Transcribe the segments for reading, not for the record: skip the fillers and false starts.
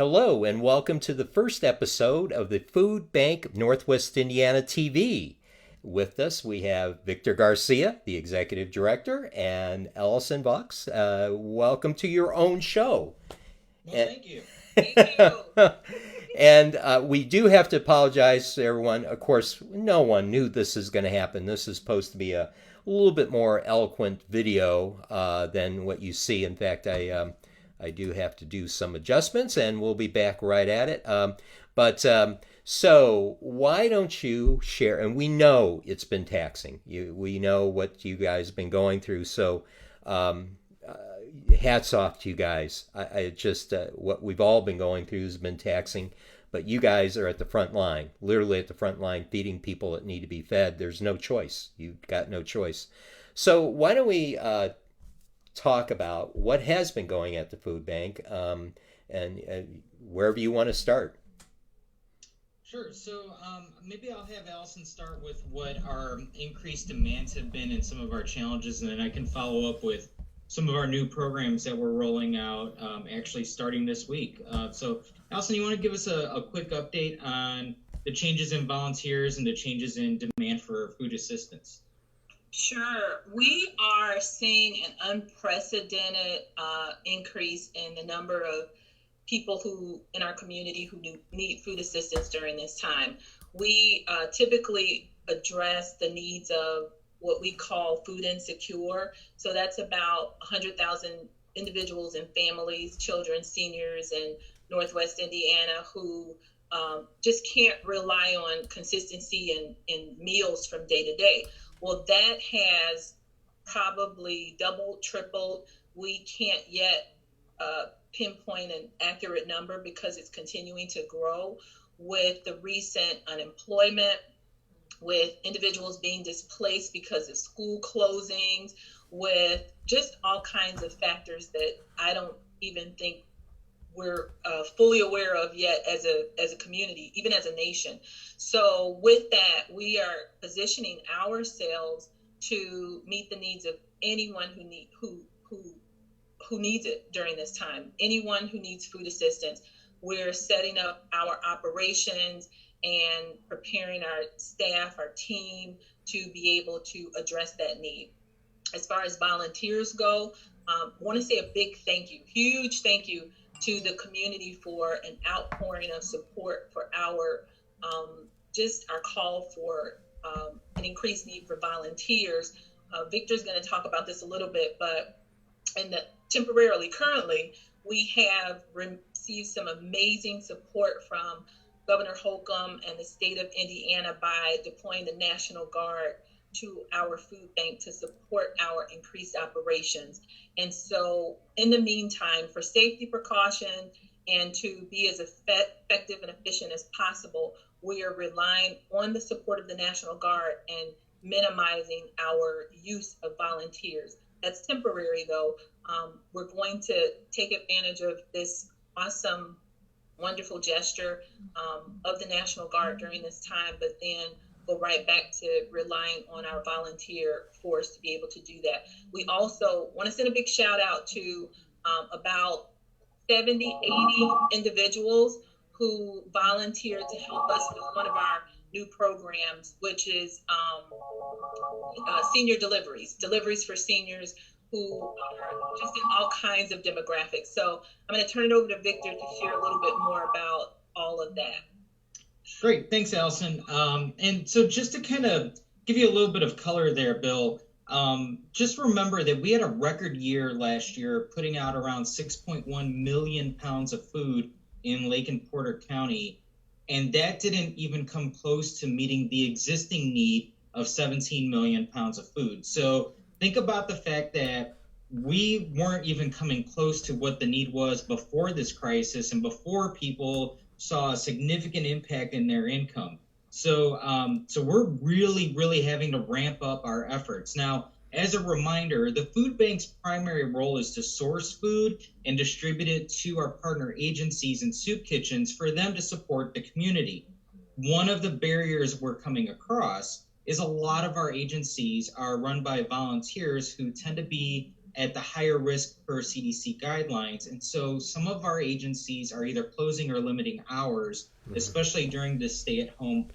Hello, and welcome to the first episode of the Food Bank of Northwest Indiana TV. With us, we have Victor Garcia, the executive director, and Allison Vox. Welcome to your own show. Well, thank you. Thank you. And we do have to apologize to everyone. Of course, no one knew this is going to happen. This is supposed to be a little bit more eloquent video than what you see. In fact, I do have to do some adjustments, and we'll be back right at it. So why don't you share? And we know it's been taxing. We know what you guys have been going through. So um, hats off to you guys. I just what we've all been going through has been taxing, but you guys are at the front line, literally at the front line, feeding people that need to be fed. There's no choice. You've got no choice. So why don't we talk about what has been going at the food bank, and wherever you want to start. Sure. So maybe I'll have Allison start with what our increased demands have been and some of our challenges, and then I can follow up with some of our new programs that we're rolling out actually starting this week. So Allison, you want to give us a quick update on the changes in volunteers and the changes in demand for food assistance? Sure. We are seeing an unprecedented increase in the number of people who in our community who need food assistance during this time. We typically address the needs of what we call food insecure. So that's about 100,000 individuals and families, children, seniors in Northwest Indiana who just can't rely on consistency in meals from day to day. Well, that has probably doubled, tripled. We can't yet pinpoint an accurate number because it's continuing to grow with the recent unemployment, with individuals being displaced because of school closings, with just all kinds of factors that I don't even think we're fully aware of yet as a community, even as a nation. So with that, we are positioning ourselves to meet the needs of anyone who needs it during this time. Anyone who needs food assistance. We're setting up our operations and preparing our staff, our team, to be able to address that need. As far as volunteers go, I want to say a big thank you, huge thank you to the community for an outpouring of support for our just our call for an increased need for volunteers. Victor's going to talk about this a little bit, but currently, we have received some amazing support from Governor Holcomb and the state of Indiana by deploying the National Guard to our food bank to support our increased operations. And so in the meantime, for safety precautions and to be as effective and efficient as possible, we are relying on the support of the National Guard and minimizing our use of volunteers. That's temporary though. We're going to take advantage of this awesome, wonderful gesture of the National Guard during this time, but then go right back to relying on our volunteer force to be able to do that. We also want to send a big shout out to about 70, 80 individuals who volunteered to help us with one of our new programs, which is senior deliveries for seniors who are just in all kinds of demographics. So I'm going to turn it over to Victor to share a little bit more about all of that. Great. Thanks, Allison. And so just to kind of give you a little bit of color there, Bill, just remember that we had a record year last year, putting out around 6.1 million pounds of food in Lake and Porter County. And that didn't even come close to meeting the existing need of 17 million pounds of food. So think about the fact that we weren't even coming close to what the need was before this crisis and before people saw a significant impact in their income. So we're really, really having to ramp up our efforts. Now, as a reminder, the food bank's primary role is to source food and distribute it to our partner agencies and soup kitchens for them to support the community. One of the barriers we're coming across is a lot of our agencies are run by volunteers who tend to be at the higher risk per CDC guidelines. And so some of our agencies are either closing or limiting hours, especially during this stay-at-home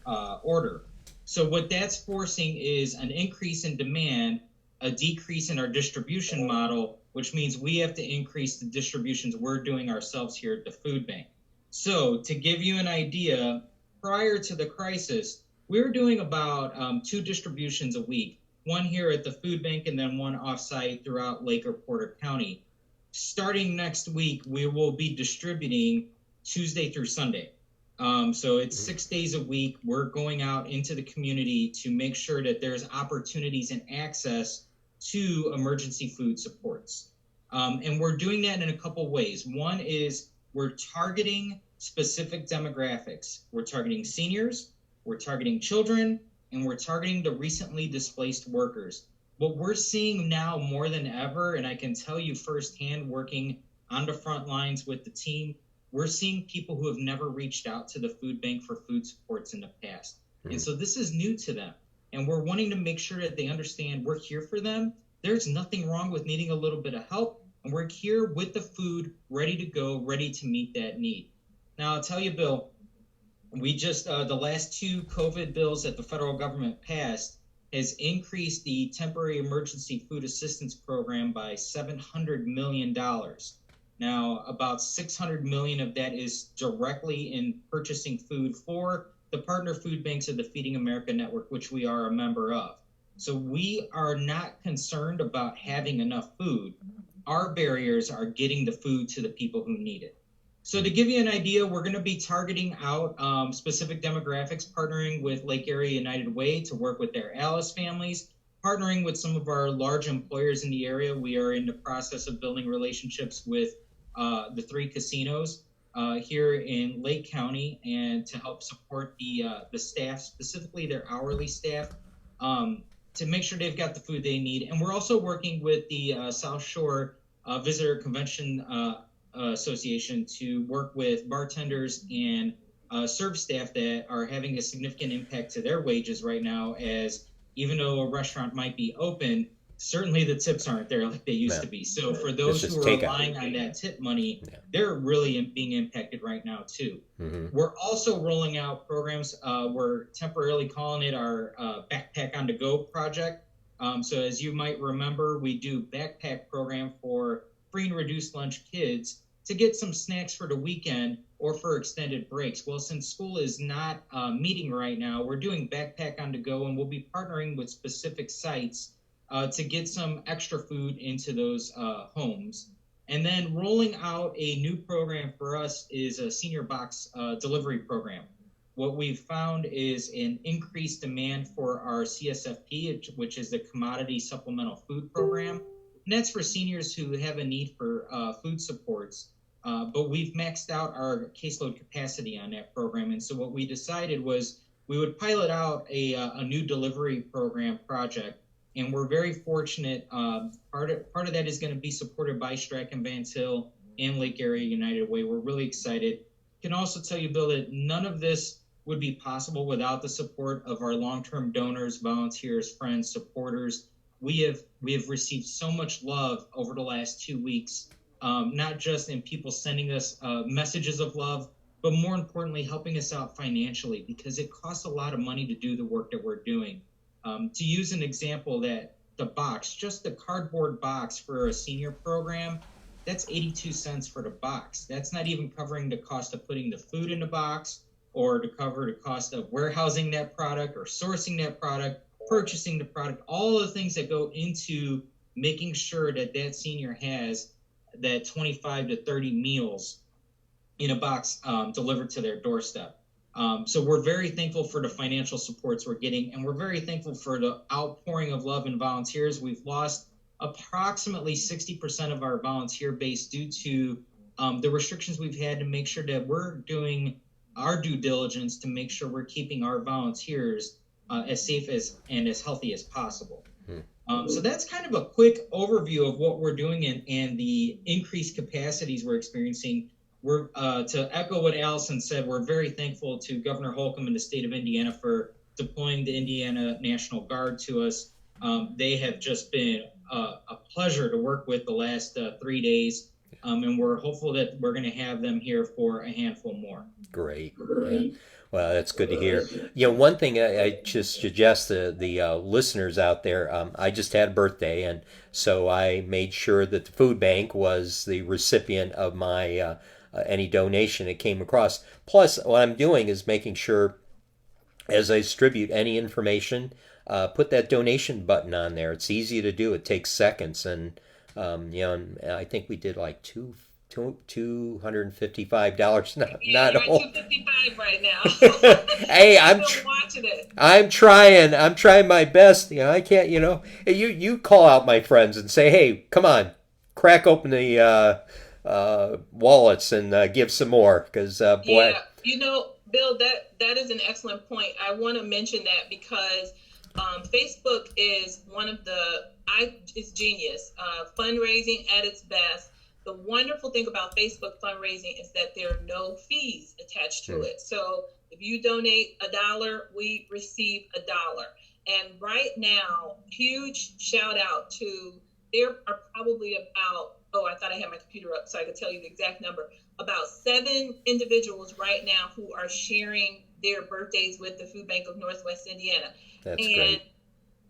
order. So what that's forcing is an increase in demand, a decrease in our distribution model, which means we have to increase the distributions we're doing ourselves here at the food bank. So to give you an idea, prior to the crisis, we were doing about 2 distributions a week, one here at the food bank and then one offsite throughout Lake or Porter County. Starting next week, we will be distributing Tuesday through Sunday. So it's 6 days a week. We're going out into the community to make sure that there's opportunities and access to emergency food supports. And we're doing that in a couple ways. One is we're targeting specific demographics. We're targeting seniors, we're targeting children, and we're targeting the recently displaced workers. What we're seeing now more than ever, and I can tell you firsthand working on the front lines with the team, we're seeing people who have never reached out to the food bank for food supports in the past. And so this is new to them. And we're wanting to make sure that they understand we're here for them. There's nothing wrong with needing a little bit of help. And we're here with the food, ready to go, ready to meet that need. Now, I'll tell you, Bill, we just, the last 2 COVID bills that the federal government passed has increased the temporary emergency food assistance program by $700 million. Now, about $600 million of that is directly in purchasing food for the partner food banks of the Feeding America Network, which we are a member of. So we are not concerned about having enough food. Our barriers are getting the food to the people who need it. So to give you an idea, we're going to be targeting out specific demographics, partnering with Lake Area United Way to work with their Alice families, partnering with some of our large employers in the area. We are in the process of building relationships with the 3 casinos here in Lake County, and to help support the staff, specifically their hourly staff, to make sure they've got the food they need. And we're also working with the South Shore Visitor Convention Association to work with bartenders and serve staff that are having a significant impact to their wages right now, as even though a restaurant might be open, certainly the tips aren't there like they used to be. So for those who are relying on that tip money, they're really being impacted right now too. We're also rolling out programs. We're temporarily calling it our Backpack on the Go project. So as you might remember, we do backpack program for free and reduced lunch kids to get some snacks for the weekend or for extended breaks. Well, since school is not meeting right now, we're doing Backpack on the Go, and we'll be partnering with specific sites to get some extra food into those homes. And then rolling out a new program for us is a senior box delivery program. What we've found is an increased demand for our CSFP, which is the Commodity Supplemental Food Program. And that's for seniors who have a need for food supports. But we've maxed out our caseload capacity on that program. And so what we decided was we would pilot out a new delivery program project. And we're very fortunate. Part of that is going to be supported by Strachan Vance Hill and Lake Area United Way. We're really excited. Can also tell you, Bill, that none of this would be possible without the support of our long-term donors, volunteers, friends, supporters. We have received so much love over the last 2 weeks, not just in people sending us messages of love, but more importantly, helping us out financially, because it costs a lot of money to do the work that we're doing. To use an example, that the box, just the cardboard box for a senior program, that's 82 cents for the box. That's not even covering the cost of putting the food in the box, or to cover the cost of warehousing that product or sourcing that product, purchasing the product, all of the things that go into making sure that that senior has that 25 to 30 meals in a box delivered to their doorstep. So we're very thankful for the financial supports we're getting, and we're very thankful for the outpouring of love and volunteers. We've lost approximately 60% of our volunteer base due to the restrictions we've had to make sure that we're doing our due diligence to make sure we're keeping our volunteers as safe and as healthy as possible. So that's kind of a quick overview of what we're doing and the increased capacities we're experiencing. We're to echo what Allison said, we're very thankful to Governor Holcomb and the state of Indiana for deploying the Indiana National Guard to us. They have just been a pleasure to work with the last 3 days, and we're hopeful that we're going to have them here for a handful more. Great. Yeah. Well, that's good to hear. One thing I just suggest to the listeners out there, I just had a birthday, and so I made sure that the food bank was the recipient of my any donation that came across. Plus, what I'm doing is making sure as I distribute any information, put that donation button on there. It's easy to do. It takes seconds, and and I think we did like $255. Not Yeah, not you're at all. 255 right now. Hey, I'm still watching it. I'm trying. I'm trying my best. I can't. Hey, you call out my friends and say, hey, come on, crack open the wallets and give some more, because boy. Yeah, Bill, that is an excellent point. I want to mention that because Facebook is one of it's genius. Fundraising at its best. The wonderful thing about Facebook fundraising is that there are no fees attached to it. So if you donate $1, we receive $1. And right now, huge shout out to, there are probably about, oh, I thought I had my computer up so I could tell you the exact number, about 7 individuals right now who are sharing their birthdays with the Food Bank of Northwest Indiana. That's And great.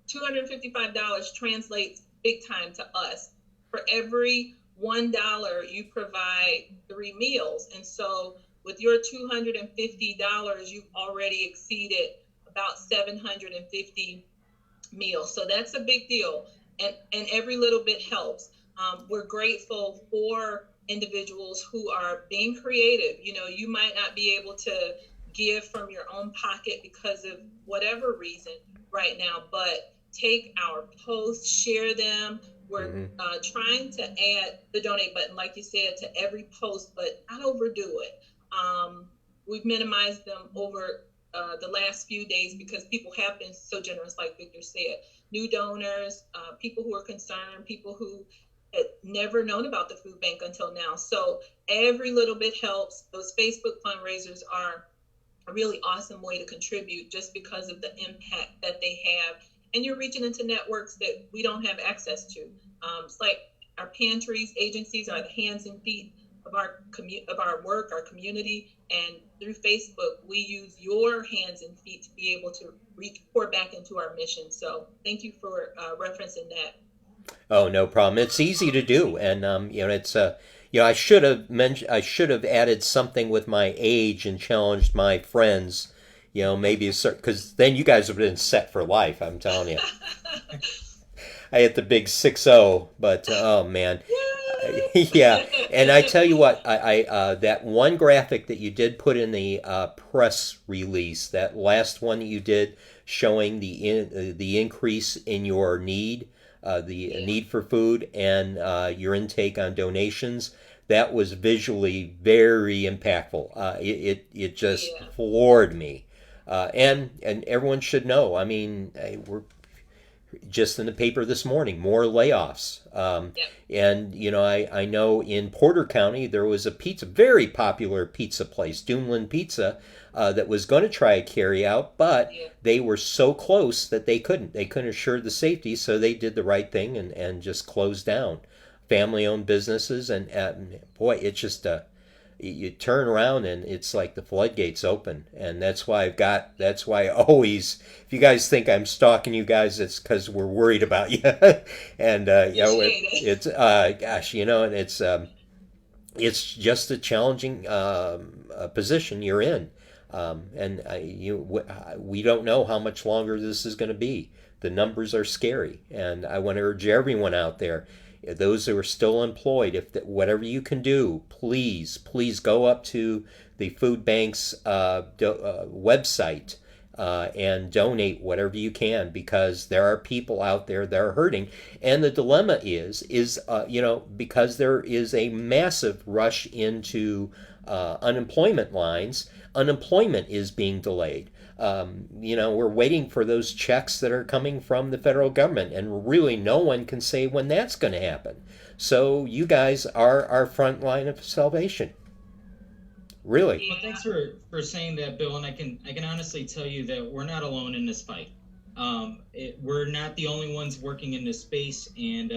$255 translates big time to us. For every $1 you provide 3 meals. And so with your $250, you've already exceeded about 750 meals. So that's a big deal. And every little bit helps. We're grateful for individuals who are being creative. You might not be able to give from your own pocket because of whatever reason right now, but take our posts, share them. We're trying to add the donate button, like you said, to every post, but not overdo it. We've minimized them over the last few days because people have been so generous, like Victor said. New donors, people who are concerned, people who had never known about the food bank until now. So every little bit helps. Those Facebook fundraisers are a really awesome way to contribute just because of the impact that they have. And you're reaching into networks that we don't have access to. It's like our pantries, agencies are the hands and feet of our work, our community. And through Facebook, we use your hands and feet to be able to pour back into our mission. So thank you for referencing that. Oh, no problem. It's easy to do, and it's I should have added something with my age and challenged my friends. Maybe because then you guys have been set for life. I'm telling you. I hit the big 6-0, but oh man, yeah. And I tell you what, I that one graphic that you did put in the press release, that last one that you did showing the increase in your need, the need for food, and your intake on donations. That was visually very impactful. It just floored me, and everyone should know. I mean, we're just in the paper this morning, more layoffs. And, I know in Porter County, there was a very popular pizza place, Doomland Pizza, that was going to try a carry out, but they were so close that they couldn't. They couldn't assure the safety, so they did the right thing and just closed down. Family-owned businesses, and boy, it's just you turn around and it's like the floodgates open, and that's why I always, if you guys think I'm stalking you guys, it's because we're worried about you. And it's gosh, and it's just a challenging position you're in, and we don't know how much longer this is going to be. The numbers are scary, and I want to urge everyone out there, those who are still employed, whatever you can do, please go up to the food bank's website and donate whatever you can, because there are people out there that are hurting. And the dilemma is because there is a massive rush into unemployment lines, unemployment is being delayed. We're waiting for those checks that are coming from the federal government, and really no one can say when that's going to happen. So you guys are our front line of salvation. Really. Well, thanks for saying that, Bill. And I can honestly tell you that we're not alone in this fight. we're not the only ones working in this space, and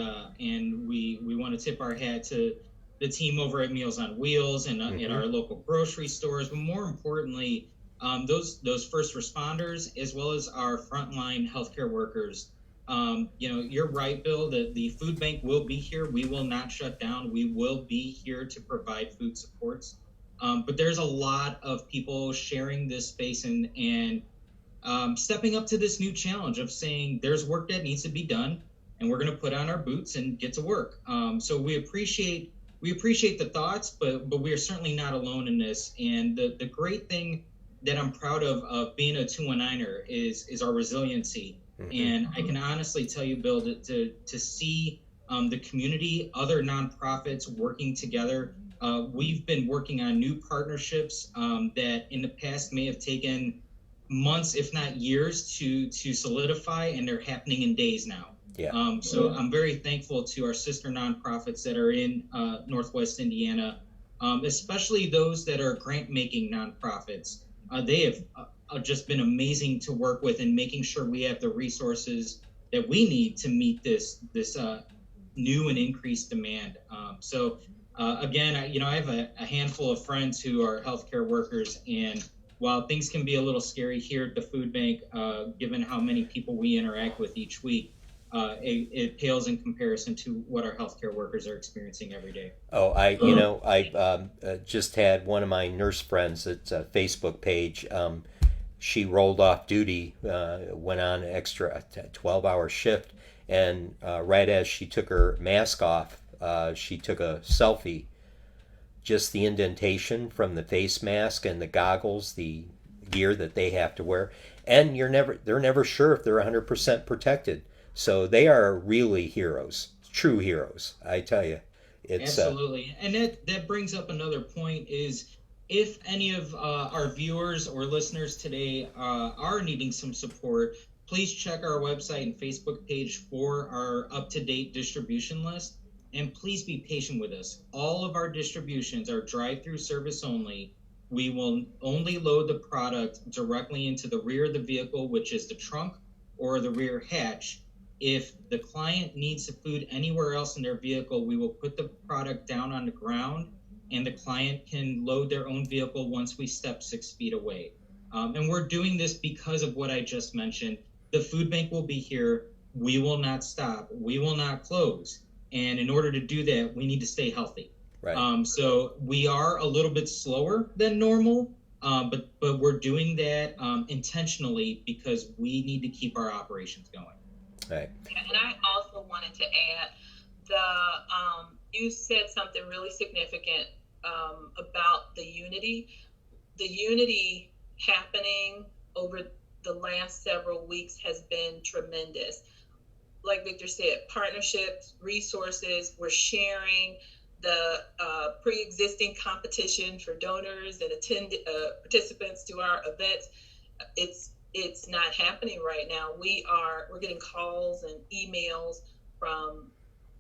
we want to tip our hat to the team over at Meals on Wheels and at our local grocery stores, but more importantly, those first responders as well as our frontline healthcare workers. You're right, Bill. The food bank will be here. We will not shut down. We will be here to provide food supports. But there's a lot of people sharing this space and stepping up to this new challenge of saying there's work that needs to be done, and we're going to put on our boots and get to work. So we appreciate the thoughts, but we are certainly not alone in this. And the great thing that I'm proud of being a 219er is our resiliency. And I can honestly tell you, Bill, to see the community, other nonprofits working together. We've been working on new partnerships that in the past may have taken months, if not years, to solidify, and they're happening in days now. Yeah. So I'm very thankful to our sister nonprofits that are in Northwest Indiana, especially those that are grant-making nonprofits. They have just been amazing to work with in making sure we have the resources that we need to meet this new and increased demand. Again, I have a handful of friends who are healthcare workers, and while things can be a little scary here at the food bank, given how many people we interact with each week, it pales in comparison to what our healthcare workers are experiencing every day. Oh, I just had one of my nurse friends. It's a Facebook page. She rolled off duty, went on an extra 12-hour shift, and right as she took her mask off, she took a selfie. Just the indentation from the face mask and the goggles, the gear that they have to wear, and they're never sure if they're 100% protected. So they are really heroes, true heroes. I tell you, it's absolutely. And that brings up another point: is if any of our viewers or listeners today are needing some support, please check our website and Facebook page for our up-to-date distribution list. And please be patient with us. All of our distributions are drive-through service only. We will only load the product directly into the rear of the vehicle, which is the trunk or the rear hatch. If the client needs the food anywhere else in their vehicle, we will put the product down on the ground, and the client can load their own vehicle once we step 6 feet away. And we're doing this because of what I just mentioned. The food bank will be here. We will not stop. We will not close. And in order to do that, we need to stay healthy. right. So we are a little bit slower than normal, but we're doing that intentionally because we need to keep our operations going. Right. And I also wanted to add you said something really significant about the unity. The unity happening over the last several weeks has been tremendous. Like Victor said, partnerships, resources, we're sharing the pre-existing competition for donors and participants to our events. It's not happening right now. We're getting calls and emails from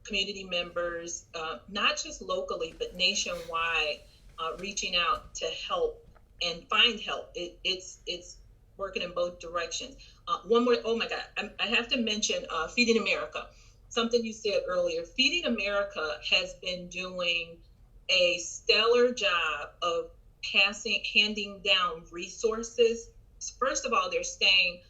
community members, not just locally, but nationwide, reaching out to help and find help. It's working in both directions. One more, oh my God, I have to mention Feeding America. Something you said earlier. Feeding America has been doing a stellar job of handing down resources. First of all, they're staying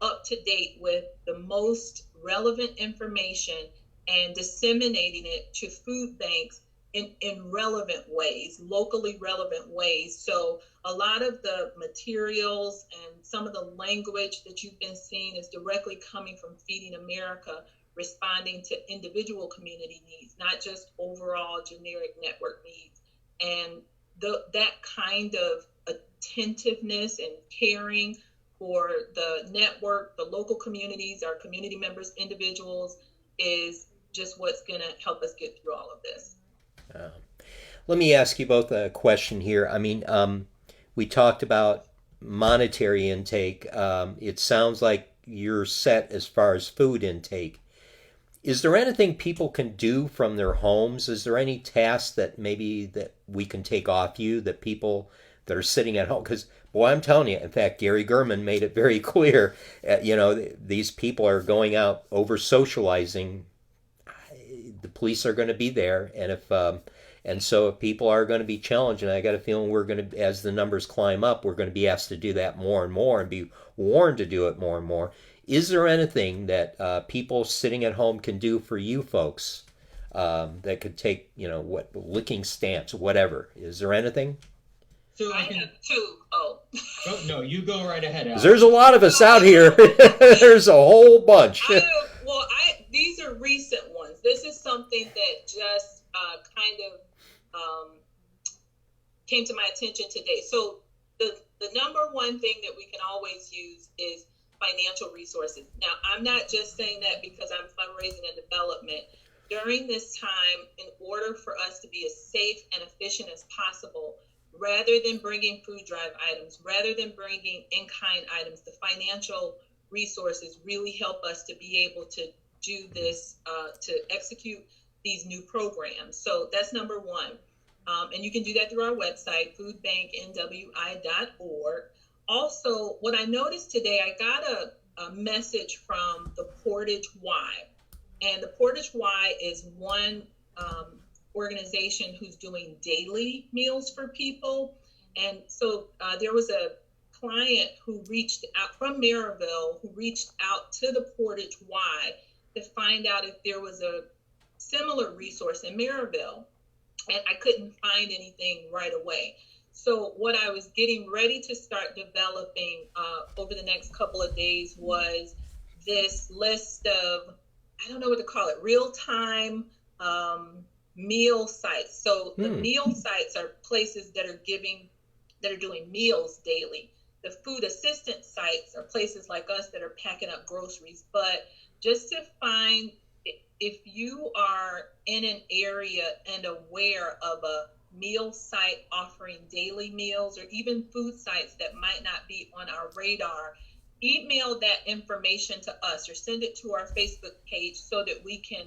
up to date with the most relevant information and disseminating it to food banks in relevant ways, locally relevant ways. So a lot of the materials and some of the language that you've been seeing is directly coming from Feeding America, responding to individual community needs, not just overall generic network needs. And that kind of attentiveness and caring for the network, the local communities, our community members, individuals, is just what's going to help us get through all of this. Let me ask you both a question here. I mean, we talked about monetary intake. It sounds like you're set as far as food intake. Is there anything people can do from their homes? Is there any tasks that maybe that we can take off you, that people that are sitting at home? Because Well, I'm telling you. In fact, Gary Gurman made it very clear. These people are going out over socializing. The police are going to be there, and so if people are going to be challenged, and I got a feeling we're going to, as the numbers climb up, we're going to be asked to do that more and more, and be warned to do it more and more. Is there anything that people sitting at home can do for you folks that could take, what licking stamps, whatever? Is there anything? So I have two. Oh. Oh, no, you go right ahead, Al. There's a lot of us out here. There's a whole bunch. These are recent ones. This is something that just kind of came to my attention today. So the number one thing that we can always use is financial resources. Now, I'm not just saying that because I'm fundraising and development. During this time, in order for us to be as safe and efficient as possible, rather than bringing food drive items, rather than bringing in-kind items, the financial resources really help us to be able to do this, to execute these new programs. So that's number one. And you can do that through our website, foodbanknwi.org. Also, what I noticed today, I got a message from the Portage Y. And the Portage Y is one organization who's doing daily meals for people. And so there was a client who reached out from Maryville, who reached out to the Portage Y to find out if there was a similar resource in Maryville. And I couldn't find anything right away. So what I was getting ready to start developing over the next couple of days was this list of, I don't know what to call it, real-time meal sites. So the meal sites are places that are doing meals daily. The food assistance sites are places like us that are packing up groceries. But just to find, if you are in an area and aware of a meal site offering daily meals, or even food sites that might not be on our radar, email that information to us or send it to our Facebook page so that we can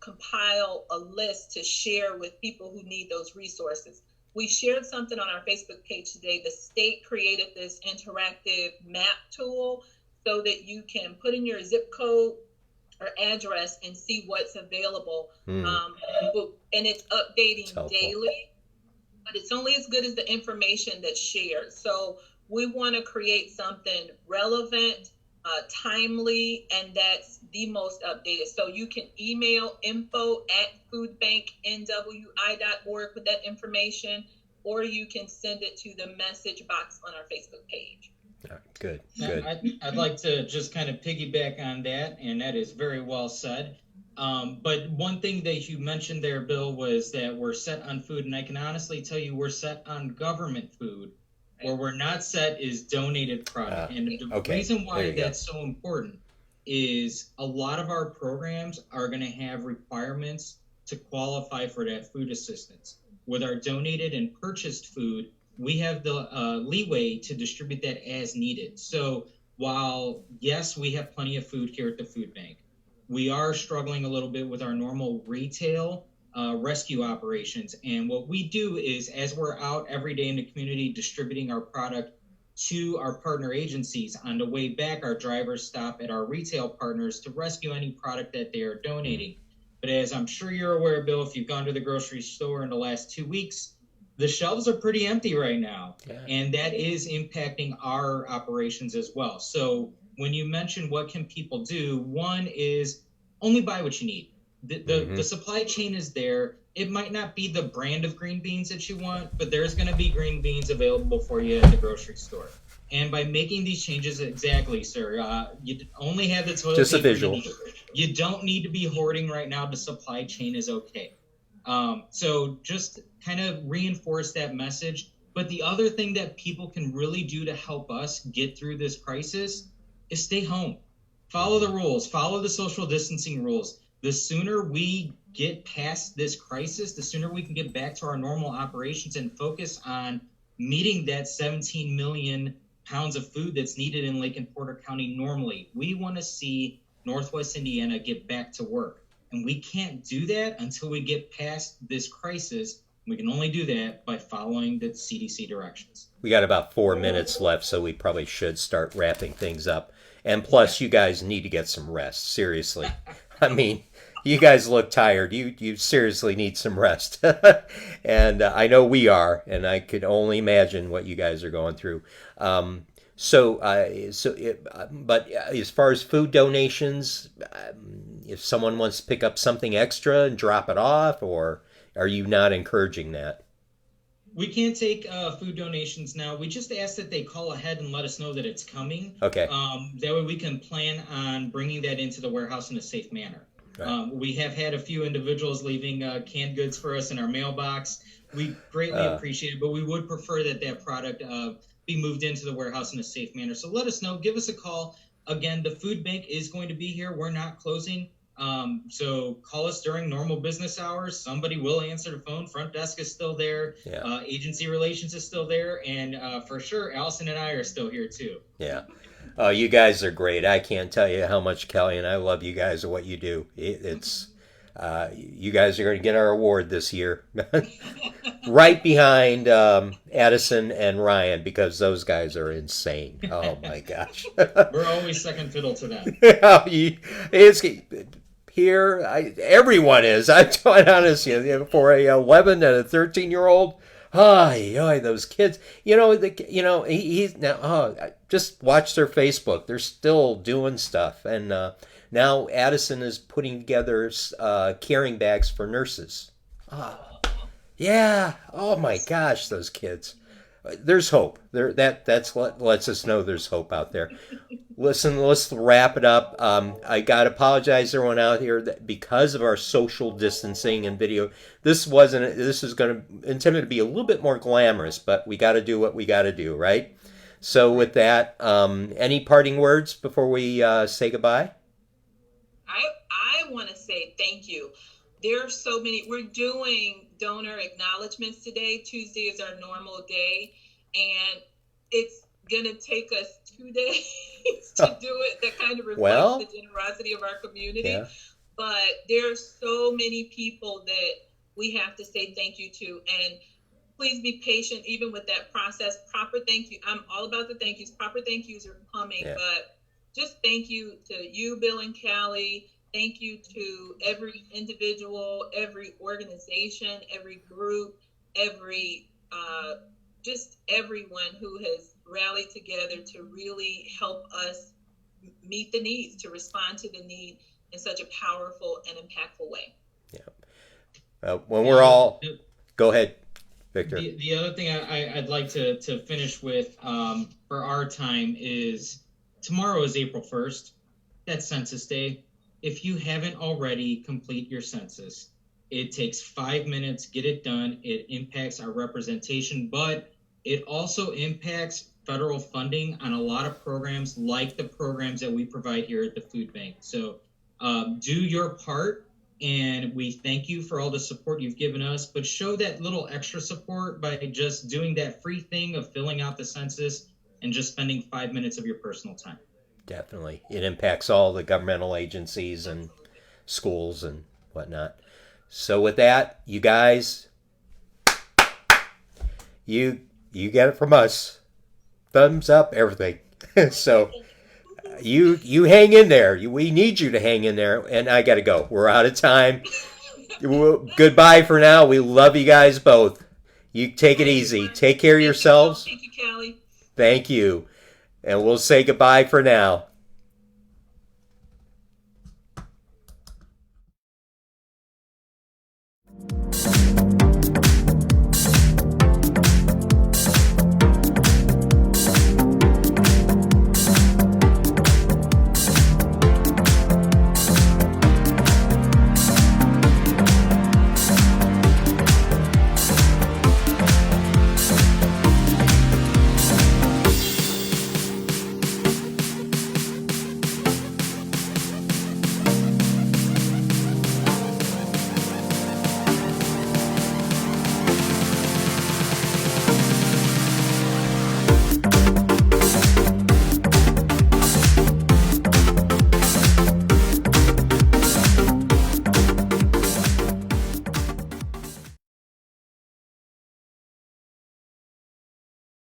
compile a list to share with people who need those resources. We shared something on our Facebook page today. The state created this interactive map tool so that you can put in your zip code or address and see what's available. And it's updating daily, but it's only as good as the information that's shared. So we want to create something relevant, timely, and that's the most updated. So you can email info@foodbanknwi.org with that information, or you can send it to the message box on our Facebook page. Good. I'd like to just kind of piggyback on that, and that is very well said. But one thing that you mentioned there, Bill, was that we're set on food, and I can honestly tell you we're set on government food. Where we're not set is donated product. And the reason why that's so important is a lot of our programs are going to have requirements to qualify for that food assistance. With our donated and purchased food, we have the leeway to distribute that as needed. So while, yes, we have plenty of food here at the food bank, we are struggling a little bit with our normal retail rescue operations. And what we do is, as we're out every day in the community distributing our product to our partner agencies, on the way back, our drivers stop at our retail partners to rescue any product that they are donating. But as I'm sure you're aware, Bill, if you've gone to the grocery store in the last 2 weeks, the shelves are pretty empty right now. And that is impacting our operations as well. So when you mention what can people do, one is only buy what you need. The supply chain is there. It might not be the brand of green beans that you want, but there's going to be green beans available for you at the grocery store. And by making these changes, exactly, sir, you only have the toilet just paper a visual. You don't need to be hoarding right now. The supply chain is okay. So just kind of reinforce that message. But the other thing that people can really do to help us get through this crisis is stay home. Follow the rules. Follow the social distancing rules. The sooner we get past this crisis, the sooner we can get back to our normal operations and focus on meeting that 17 million pounds of food that's needed in Lake and Porter County normally. We want to see Northwest Indiana get back to work. And we can't do that until we get past this crisis We can only do that by following the CDC directions. We got about 4 minutes left, so we probably should start wrapping things up. And plus, you guys need to get some rest. Seriously, I mean, you guys look tired. You seriously need some rest, and I know we are, and I could only imagine what you guys are going through. But as far as food donations, if someone wants to pick up something extra and drop it off, or are you not encouraging that? We can't take food donations now. We just ask that they call ahead and let us know that it's coming. Okay. That way we can plan on bringing that into the warehouse in a safe manner. Right. We have had a few individuals leaving canned goods for us in our mailbox. We greatly appreciate it, but we would prefer that that product be moved into the warehouse in a safe manner. So let us know. Give us a call. Again, the food bank is going to be here. We're not closing. So call us during normal business hours. Somebody will answer the phone. Front desk is still there. Yeah. Agency relations is still there. And for sure, Allison and I are still here too. Yeah. Oh, you guys are great. I can't tell you how much, Kelly, and I love you guys and what you do. It's you guys are going to get our award this year, right behind Addison and Ryan, because those guys are insane. Oh my gosh. We're always second fiddle to them. It's here. Everyone is. I'm quite honest. For a 11 and a 13-year-old. Ay, those kids. He's now. Just watch their Facebook. They're still doing stuff, and now Addison is putting together carrying bags for nurses. Oh, yeah. Oh my gosh, those kids. There's hope. That's what lets us know there's hope out there. Listen, let's wrap it up. I got to apologize to everyone out here that because of our social distancing and video, this is going to intended to be a little bit more glamorous, but we got to do what we got to do, right? So with that, any parting words before we say goodbye? I want to say thank you. There are so many. We're doing donor acknowledgments today. Tuesday is our normal day, and it's going to take us 2 days to do it. That kind of reflects the generosity of our community. Yeah. But there are so many people that we have to say thank you to, and please be patient even with that process. Proper thank you. I'm all about the thank yous. Proper thank yous are coming, but just thank you to you, Bill and Callie. Thank you to every individual, every organization, every group, just everyone who has rallied together to really help us meet the needs, to respond to the need in such a powerful and impactful way. Yeah. When we're all, go ahead, Victor. The other thing I'd like to finish with for our time is tomorrow is April 1st. That's Census Day. If you haven't already, complete your census. It takes 5 minutes, get it done. It impacts our representation, but it also impacts federal funding on a lot of programs like the programs that we provide here at the food bank. So do your part, and we thank you for all the support you've given us, but show that little extra support by just doing that free thing of filling out the census and just spending 5 minutes of your personal time. Definitely. It impacts all the governmental agencies and schools and whatnot. So with that, you guys, you get it from us. Thumbs up, everything. So you hang in there. We need you to hang in there. And I got to go. We're out of time. Goodbye for now. We love you guys both. You take it easy. Take care of yourselves. Thank you, Callie. Thank you. And we'll say goodbye for now.